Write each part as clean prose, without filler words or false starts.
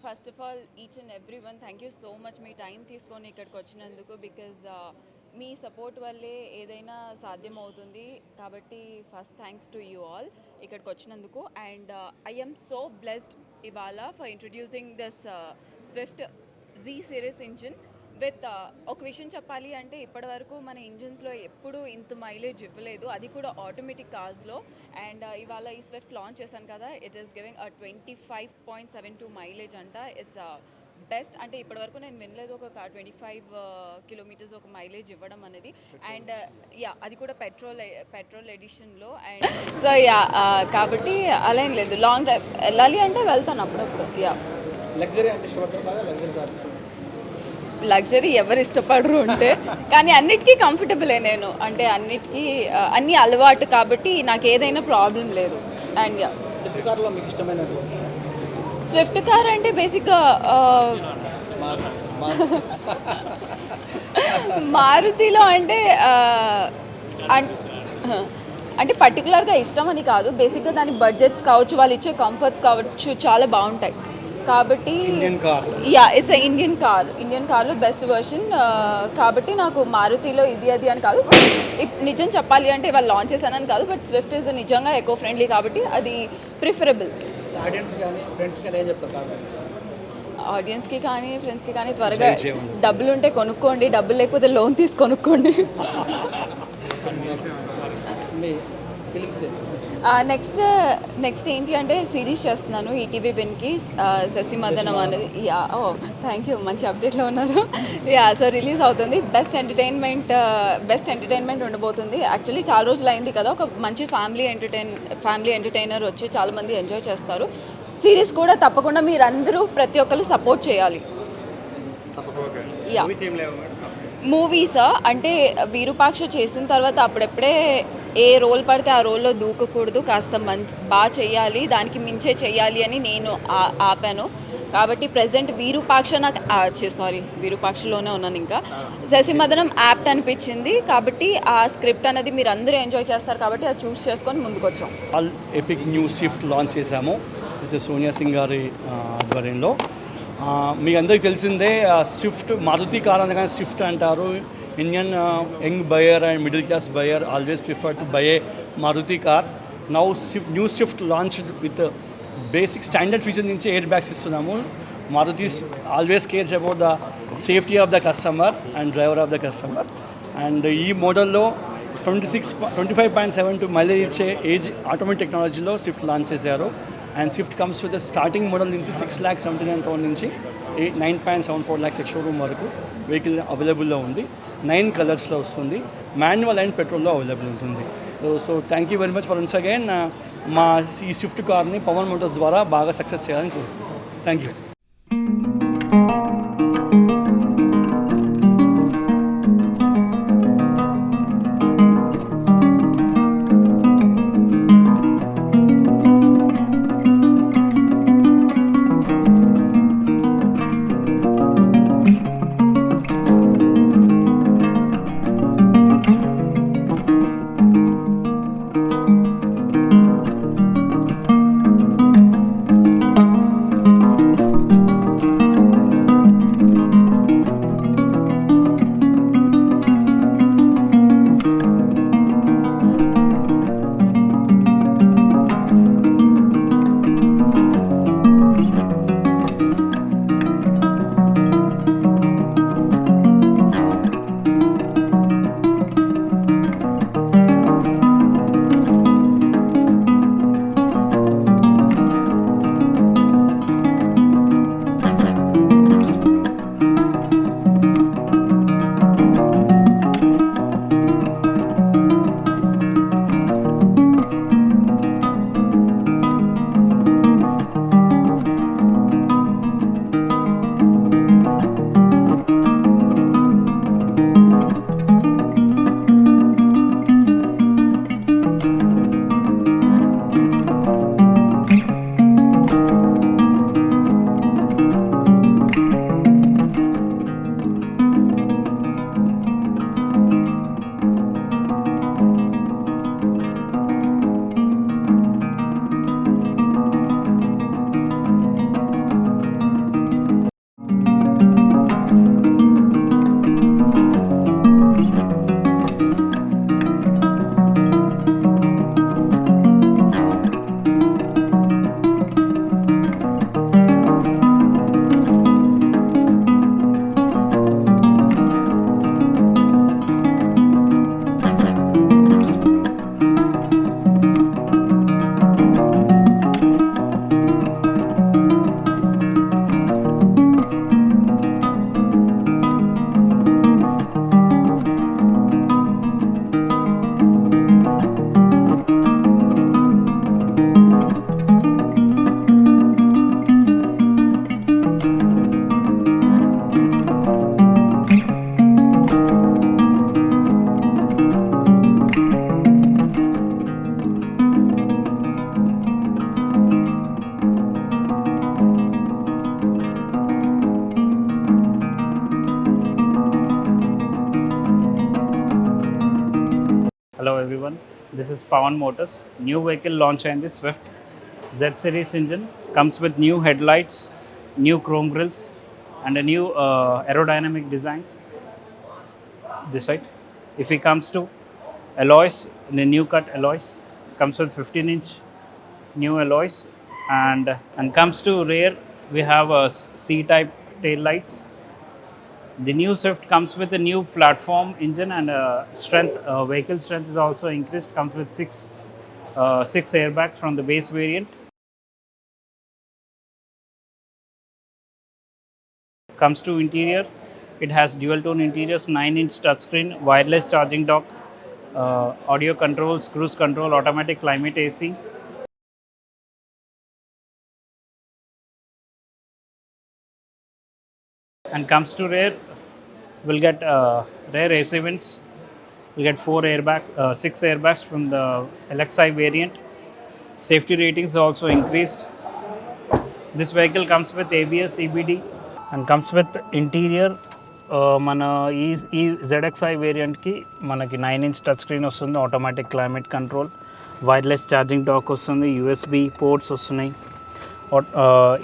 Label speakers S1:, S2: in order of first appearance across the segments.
S1: First of all each and every one thank you so much me time తీసుకొని ఇక్కడికి వచ్చినందుకు because me support వల్లే ఏదైనా సాధ్యం అవుతుంది కాబట్టి first thanks to you all ఇక్కడికి వచ్చినందుకు and I am so blessed ఇవాళ for introducing this Swift G series engine with ఒక విషయం చెప్పాలి అంటే ఇప్పటివరకు మన ఇంజిన్స్లో ఎప్పుడూ ఇంత మైలేజ్ ఇవ్వలేదు, అది కూడా ఆటోమేటిక్ కార్స్లో. అండ్ ఇవాళ ఈ స్విఫ్ట్ లాంచ్ చేశాను కదా, ఇట్ ఈస్ గివింగ్ 25.72 మైలేజ్ అంట. ఇట్స్ బెస్ట్ అంటే ఇప్పటివరకు నేను వినలేదు ఒక 25 కిలోమీటర్స్ ఒక మైలేజ్ ఇవ్వడం అనేది. అండ్ యా అది కూడా పెట్రోల్ ఎడిషన్లో. అండ్ సో యా కాబట్టి అలా ఏం లేదు, లాంగ్ డ్రైవ్ వెళ్ళాలి అంటే వెళ్తాను అప్పుడప్పుడు. యా
S2: లగ్జరీ అంటే ఇష్టపడతారు, లగ్జరీ కార్స్
S1: లగ్జరీ ఎవరు ఇష్టపడరు అంటే, కానీ అన్నిటికీ కంఫర్టబులే నేను, అంటే అన్నిటికీ అన్నీ అలవాటు కాబట్టి నాకు ఏదైనా ప్రాబ్లం లేదు. అండ్ యా
S2: స్విఫ్ట్ కార్లో మీకు ఇష్టమైనది?
S1: స్విఫ్ట్ కార్ అంటే బేసిక్గా మారుతిలో అంటే పర్టికులర్గా ఇష్టం అని కాదు, బేసిక్గా దాని బడ్జెట్స్ కావచ్చు, వాళ్ళు ఇచ్చే కంఫర్ట్స్ కావచ్చు చాలా బాగుంటాయి కాబట్టి
S2: Indian car.
S1: Yeah it's Indian కార్లో బెస్ట్ వర్షన్. కాబట్టి నాకు మారుతిలో ఇది అది అని కాదు, బట్ నిజం చెప్పాలి అంటే వాళ్ళు లాంచ్ చేశానని కాదు, బట్ స్విఫ్ట్ ఇస్ నిజంగా ఎకో ఫ్రెండ్లీ కాబట్టి అది ప్రిఫరబుల్.
S2: ఆడియన్స్ కానీ ఫ్రెండ్స్ కానీ ఏం చెప్తారు కార్?
S1: ఆడియన్స్కి కానీ ఫ్రెండ్స్కి కానీ త్వరగా డబ్బులు ఉంటే కొనుక్కోండి, డబ్బులు లేకపోతే లోన్ తీసి కొనుక్కోండి.
S2: మీ ఫీలింగ్స్ ఏంటి?
S1: నెక్స్ట్ ఏంటి అంటే సిరీస్ చేస్తున్నాను ఈటీవీ విన్కి, శశిమదనం అనేది. యా ఓ థ్యాంక్ యూ, మంచి అప్డేట్లో ఉన్నారు. యా సో రిలీజ్ అవుతుంది. బెస్ట్ ఎంటర్టైన్మెంట్ ఉండబోతుంది. యాక్చువల్లీ చాలా రోజులు అయింది కదా, ఒక మంచి ఫ్యామిలీ ఎంటర్టైనర్ వచ్చి చాలామంది ఎంజాయ్ చేస్తారు. సిరీస్ కూడా తప్పకుండా మీరందరూ ప్రతి ఒక్కరు సపోర్ట్ చేయాలి. యా మూవీసా అంటే విరూపాక్ష చేసిన తర్వాత అప్పుడెప్పుడే ఏ రోల్ పడితే ఆ రోల్లో దూకకూడదు, కాస్త బాగా చేయాలి, దానికి మించే చేయాలి అని నేను ఆపాను. కాబట్టి ప్రజెంట్ విరూపాక్షలోనే ఉన్నాను. ఇంకా శశిమదనం యాప్ట్ అనిపించింది కాబట్టి ఆ స్క్రిప్ట్ అనేది మీరు అందరూ ఎంజాయ్ చేస్తారు కాబట్టి అది చూస్ చేసుకొని ముందుకు వచ్చాం.
S3: All epic new Swift launch చేశాము విత్ సోనియా సింగ్ గారి ఆధ్వర్యంలో. మీకు అందరికీ తెలిసిందే, స్విఫ్ట్ మారుతి కార్ అనగానే స్విఫ్ట్ అంటారు. Indian young buyer and middle class buyer always prefer to buy a Maruti car. Now new Swift launch with basic standard feature నుంచి ఎయిర్ బ్యాగ్స్ ఇస్తున్నాము. Maruti always cares about the safety of the customer and driver of the customer. And ఈ మోడల్లో 25.72 mileage ఇచ్చే age automatic టెక్నాలజీలో Swift launch చేశారు. And Swift comes with starting model నుంచి 6,79,000 నుంచి 9.74 lakhs showroom వరకు వెహికల్ అవైలబుల్లో ఉంది. 9 కలర్స్లో వస్తుంది. మాన్యువల్ అండ్ పెట్రోల్లో అవైలబుల్ ఉంటుంది. So thank you very much for once again మా ఈ స్విఫ్ట్ కార్ని పవన్ మోటార్స్ ద్వారా బాగా సక్సెస్ చేయాలని కోరుకుంటున్నాను. Thank you.
S4: Hello everyone, this is Pawan Motors. New vehicle launch and the Swift Z series engine comes with new headlights, new chrome grills, and a new aerodynamic designs. This side. If it comes to alloys, the new cut alloys comes with 15-inch new alloys, and comes to rear, we have a C-type tail lights. The new Swift comes with a new platform engine, and strength, vehicle strength is also increased. Comes with six airbags from the base variant. Comes to interior, it has dual tone interiors, 9-inch touchscreen, wireless charging dock, audio controls, cruise control, automatic climate AC. And comes to rear, we'll get rear AC vents. We'll get six airbags from the LXI variant. Safety ratings also increased. This vehicle comes with ABS, EBD, and comes with interior. మన ఈ ZXI వేరియంట్కి మనకి 9-inch touch screen వస్తుంది, automatic climate control, wireless charging dock వస్తుంది, USB ports వస్తున్నాయి,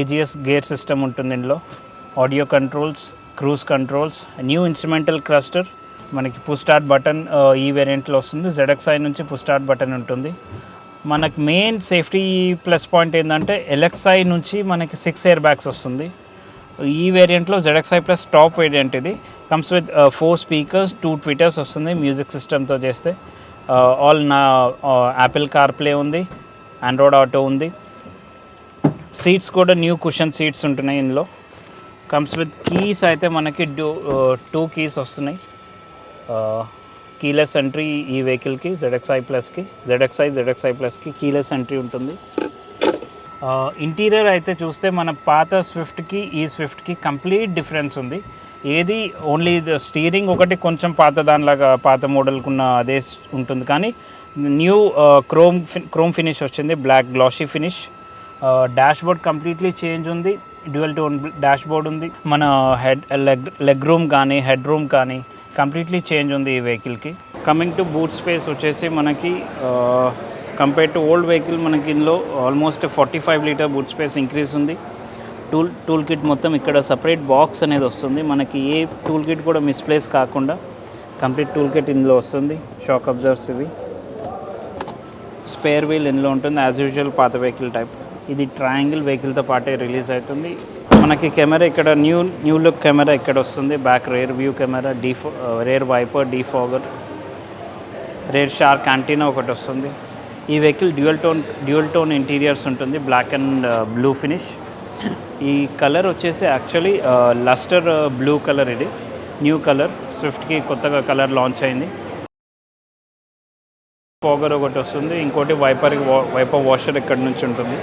S4: AGS gear system ఉంటుంది ఇందులో, audio controls, cruise controls, new instrumental cluster. మనకి పుష్ స్టార్ట్ బటన్ ఈ వేరియంట్లో వస్తుంది. ZXI నుంచి పుష్ స్టార్ట్ బటన్ ఉంటుంది. మనకి మెయిన్ సేఫ్టీ ప్లస్ పాయింట్ ఏంటంటే LXI నుంచి మనకి 6 ఎయిర్ బ్యాగ్స్ వస్తుంది. ఈ వేరియంట్లో ZXI ప్లస్ టాప్ వేరియంట్ ఇది. కమ్స్ విత్ 4 స్పీకర్స్, 2 ట్విటర్స్ వస్తుంది మ్యూజిక్ సిస్టమ్తో చేస్తే. ఆల్ నా యాపిల్ కార్ ప్లే ఉంది, ఆండ్రాయిడ్ ఆటో ఉంది. సీట్స్ కూడా న్యూ కుషన్ సీట్స్ ఉంటున్నాయి ఇందులో. కమ్స్ విత్ కీస్ అయితే మనకి 2 కీస్ వస్తున్నాయి. కీలెస్ ఎంట్రీ ఈ వెహికల్కి, ZXI ప్లస్కి, ZXI ప్లస్కి కీలెస్ ఎంట్రీ ఉంటుంది. ఇంటీరియర్ అయితే చూస్తే మన పాత స్విఫ్ట్కి ఈ స్విఫ్ట్కి కంప్లీట్ డిఫరెన్స్ ఉంది. ఏది ఓన్లీ స్టీరింగ్ ఒకటి కొంచెం పాత దానిలాగా పాత మోడల్కున్న అదే ఉంటుంది, కానీ న్యూ క్రోమ్ ఫినిష్ వచ్చింది, black glossy finish. Dashboard completely change ఉంది, డ్యూయల్ టోన్ డాష్ బోర్డ్ ఉంది. మన లెగ్ రూమ్ కానీ హెడ్ రూమ్ కానీ కంప్లీట్లీ చేంజ్ ఉంది ఈ వెహికల్కి. కమింగ్ టు బూట్ స్పేస్ వచ్చేసి మనకి కంపేర్ టు ఓల్డ్ వెహికల్ మనకి ఇందులో almost 45 litre boot space increase ఉంది. టూల్ కిట్ మొత్తం ఇక్కడ సపరేట్ బాక్స్ అనేది వస్తుంది. మనకి ఏ టూల్ కిట్ కూడా మిస్ప్లేస్ కాకుండా కంప్లీట్ టూల్ కిట్ ఇందులో వస్తుంది. షాక్ అబ్జర్వర్స్ ఇవి, స్పేర్ వీల్ ఇందులో ఉంటుంది యాజ్ యూజువల్ పాత వెహికల్ టైప్. ఇది ట్రయాంగిల్ వెహికల్తో పాటే రిలీజ్ అవుతుంది. మనకి కెమెరా ఇక్కడ న్యూ లుక్ కెమెరా ఇక్కడ వస్తుంది. Back rear view camera, rear wiper, defogger, rear shark antenna ఒకటి వస్తుంది. ఈ వెహికల్ డ్యూయల్ టోన్ ఇంటీరియర్స్ ఉంటుంది, బ్లాక్ అండ్ బ్లూ ఫినిష్. ఈ కలర్ వచ్చేసి యాక్చువల్లీ లస్టర్ బ్లూ కలర్. ఇది న్యూ కలర్, స్విఫ్ట్కి కొత్తగా కలర్ లాంచ్ అయింది. ఫాగర్ ఒకటి వస్తుంది, ఇంకోటి వైపర్ వాషర్ ఇక్కడ నుంచి ఉంటుంది.